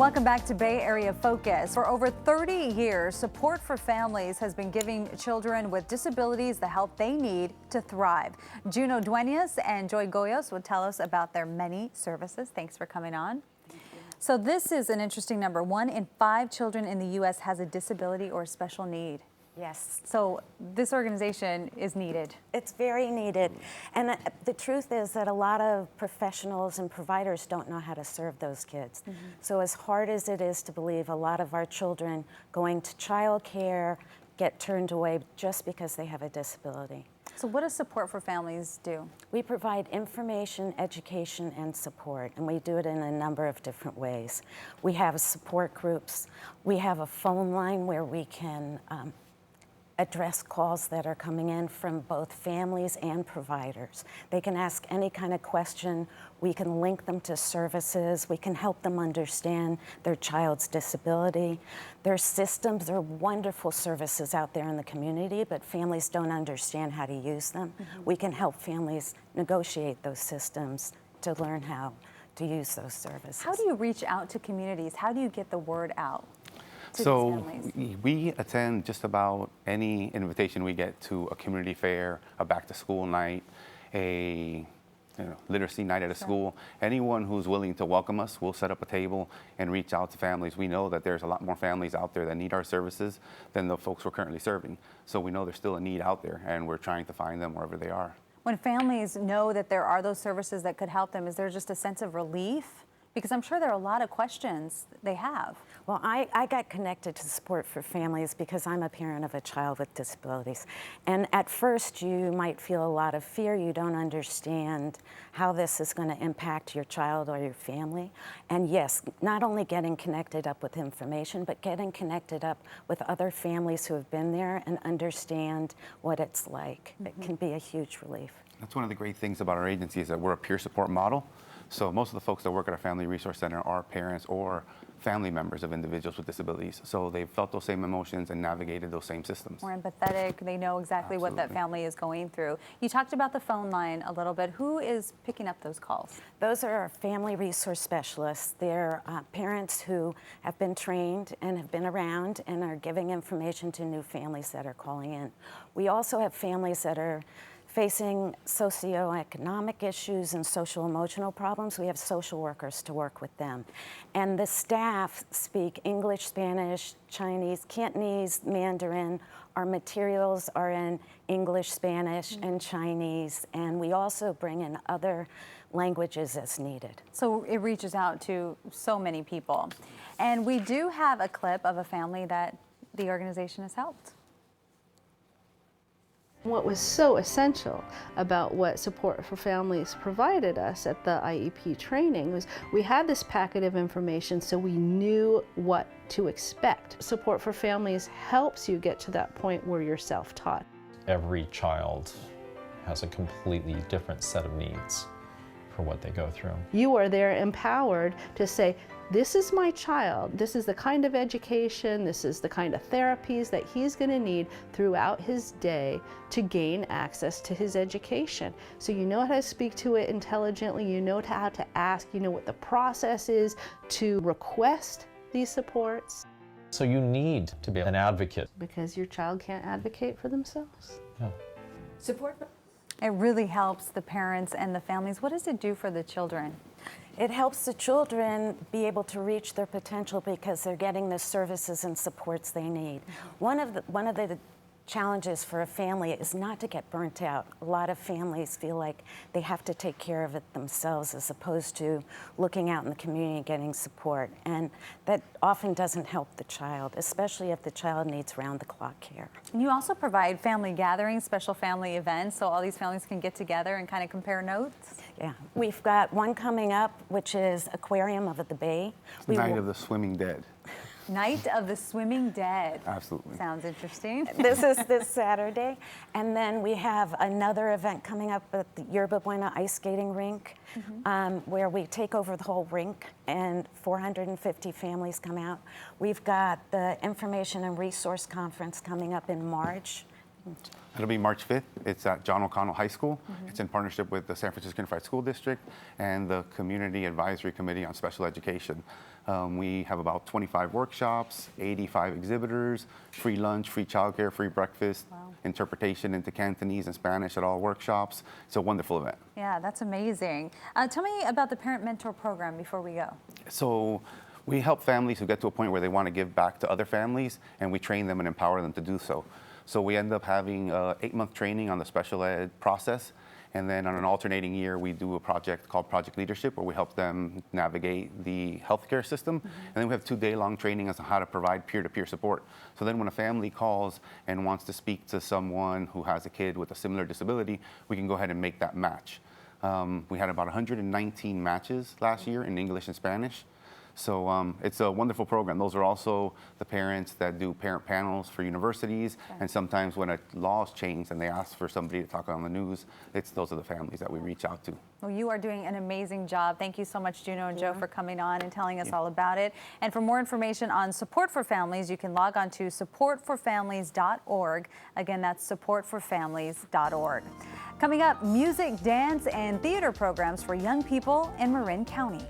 Welcome back to Bay Area Focus. For over 30 years, Support for Families has been giving children with disabilities the help they need to thrive. Juno, Duenas and Goyos will tell us about their many services. Thanks for coming on. So this is an interesting number. 1 in 5 children in the U.S. has a disability or special need. Yes. So this organization is needed. It's very needed. And the truth is that a lot of professionals and providers don't know how to serve those kids. So as hard as it is to believe, a lot of our children going to child care get turned away just because they have a disability. So what does Support for Families do? We provide information, education, and support, and we do it in a number of different ways. We have support groups. We have a phone line where we can address calls that are coming in from both families and providers. They can ask any kind of question. We can link them to services. We can help them understand their child's disability. Their systems are wonderful services out there in the community, but families don't understand how to use them. We can help families negotiate those systems to learn how to use those services. How do you reach out to communities? How do you get the word out? So we attend just about any invitation we get to a community fair, a back to school night, a literacy night at a school. Anyone who's willing to welcome us, we'll set up a table and reach out to families. We know that there's a lot more families out there that need our services than the folks we're currently serving. So we know there's still a need out there, and we're trying to find them wherever they are. When families know that there are those services that could help them, is there just a sense of relief? Because I'm sure there are a lot of questions they have. Well, I got connected to Support for Families because I'm a parent of a child with disabilities. And at first you might feel a lot of fear. You don't understand how this is going to impact your child or your family. And yes, not only getting connected up with information, but getting connected up with other families who have been there and understand what it's like. It can be a huge relief. That's one of the great things about our agency is that we're a peer support model. So most of the folks that work at our Family Resource Center are parents or family members of individuals with disabilities. So they've felt those same emotions and navigated those same systems. More empathetic, they know exactly what that family is going through. You talked about the phone line a little bit. Who is picking up those calls? Those are our family resource specialists. They're parents who have been trained and have been around and are giving information to new families that are calling in. We also have families that are facing socioeconomic issues and social emotional problems. We have social workers to work with them. And the staff speak English, Spanish, Chinese, Cantonese, Mandarin. Our materials are in English, Spanish, and Chinese. And we also bring in other languages as needed. So it reaches out to so many people. And we do have a clip of a family that the organization has helped. What was so essential about what Support for Families provided us at the IEP training was we had this packet of information so we knew what to expect. Support for Families helps you get to that point where you're self-taught. Every child has a completely different set of needs for what they go through. You are there empowered to say, this is my child, this is the kind of education, this is the kind of therapies that he's going to need throughout his day to gain access to his education. So you know how to speak to it intelligently, you know how to ask, you know what the process is to request these supports. So you need to be an advocate. Because your child can't advocate for themselves. Yeah. Support. It really helps the parents and the families. What does it do for the children? It helps the children be able to reach their potential because they're getting the services and supports they need. One of the challenges for a family is not to get burnt out. A lot of families feel like they have to take care of it themselves as opposed to looking out in the community and getting support. And that often doesn't help the child, especially if the child needs round-the-clock care. And you also provide family gatherings, special family events, so all these families can get together and kind of compare notes? Yeah, we've got one coming up, which is Aquarium of the Bay. Night of the Swimming Dead. Night of the Swimming Dead. Absolutely. Sounds interesting. This is this Saturday. And then we have another event coming up at the Yerba Buena Ice Skating Rink, where we take over the whole rink and 450 families come out. We've got the Information and Resource Conference coming up in March It'll be March 5th. It's at John O'Connell High School. It's in partnership with the San Francisco Unified School District and the Community Advisory Committee on Special Education. We have about 25 workshops, 85 exhibitors, free lunch, free childcare, free breakfast, interpretation into Cantonese and Spanish at all workshops. It's a wonderful event. Yeah, that's amazing. Tell me about the Parent Mentor Program before we go. So we help families who get to a point where they want to give back to other families, and we train them and empower them to do so. So we end up having 8-month training on the special ed process, and then on an alternating year, we do a project called Project Leadership, where we help them navigate the healthcare system. And then we have 2-day-long training as to how to provide peer-to-peer support. So then when a family calls and wants to speak to someone who has a kid with a similar disability, we can go ahead and make that match. We had about 119 matches last year in English and Spanish. So it's a wonderful program. Those are also the parents that do parent panels for universities. And sometimes when a law is changed and they ask for somebody to talk on the news, those are the families that we reach out to. Well, you are doing an amazing job. Thank you so much, Juno and Joe, for coming on and telling us all about it. And for more information on Support for Families, you can log on to supportforfamilies.org. Again, that's supportforfamilies.org. Coming up, music, dance, and theater programs for young people in Marin County.